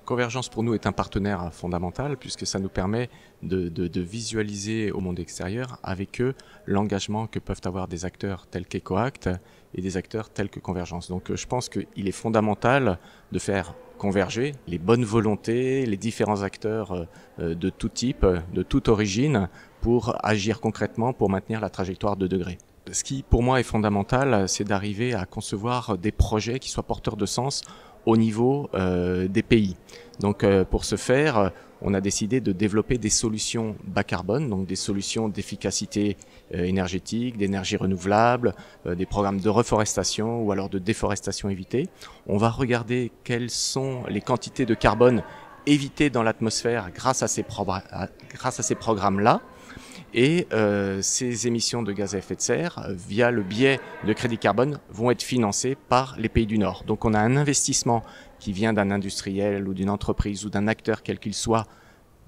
Convergence pour nous est un partenaire fondamental puisque ça nous permet de visualiser au monde extérieur avec eux l'engagement que peuvent avoir des acteurs tels qu'EcoAct et des acteurs tels que Convergence. Donc je pense qu'il est fondamental de faire converger les bonnes volontés, les différents acteurs de tout type, de toute origine pour agir concrètement pour maintenir la trajectoire de degrés. Ce qui pour moi est fondamental, c'est d'arriver à concevoir des projets qui soient porteurs de sens au niveau des pays. Donc pour ce faire, on a décidé de développer des solutions bas carbone, donc des solutions d'efficacité énergétique, d'énergie renouvelable, des programmes de reforestation ou alors de déforestation évitée. On va regarder quelles sont les quantités de carbone évitées dans l'atmosphère grâce à ces programmes-là. Et ces émissions de gaz à effet de serre, via le biais de crédits carbone, vont être financées par les pays du Nord. Donc on a un investissement qui vient d'un industriel ou d'une entreprise ou d'un acteur quel qu'il soit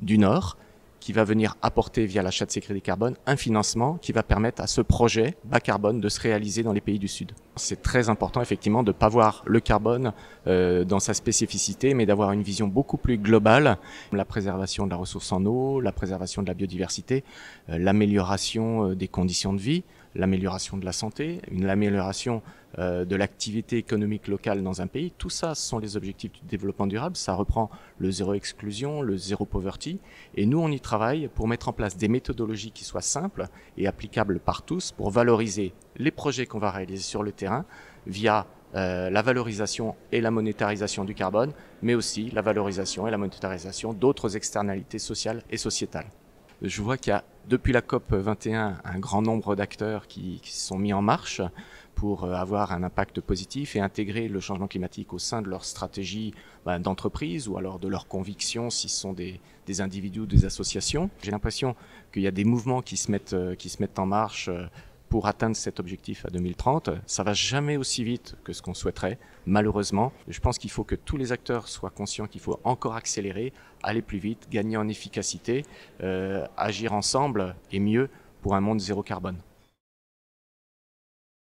du Nord, qui va venir apporter via l'achat de ces crédits carbone un financement qui va permettre à ce projet bas carbone de se réaliser dans les pays du Sud. C'est très important effectivement de ne pas voir le carbone dans sa spécificité, mais d'avoir une vision beaucoup plus globale. La préservation de la ressource en eau, la préservation de la biodiversité, l'amélioration des conditions de vie, l'amélioration de la santé, l'amélioration de l'activité économique locale dans un pays. Tout ça, ce sont les objectifs du développement durable. Ça reprend le zéro exclusion, le zéro poverty. Et nous, on y travaille pour mettre en place des méthodologies qui soient simples et applicables par tous pour valoriser les projets qu'on va réaliser sur le terrain via la valorisation et la monétarisation du carbone, mais aussi la valorisation et la monétarisation d'autres externalités sociales et sociétales. Je vois qu'il y a, depuis la COP 21, un grand nombre d'acteurs qui se sont mis en marche pour avoir un impact positif et intégrer le changement climatique au sein de leur stratégie d'entreprise ou alors de leurs convictions si ce sont des individus ou des associations. J'ai l'impression qu'il y a des mouvements qui se mettent en marche pour atteindre cet objectif à 2030. Ça va jamais aussi vite que ce qu'on souhaiterait, malheureusement. Je pense qu'il faut que tous les acteurs soient conscients qu'il faut encore accélérer, aller plus vite, gagner en efficacité, agir ensemble et mieux pour un monde zéro carbone.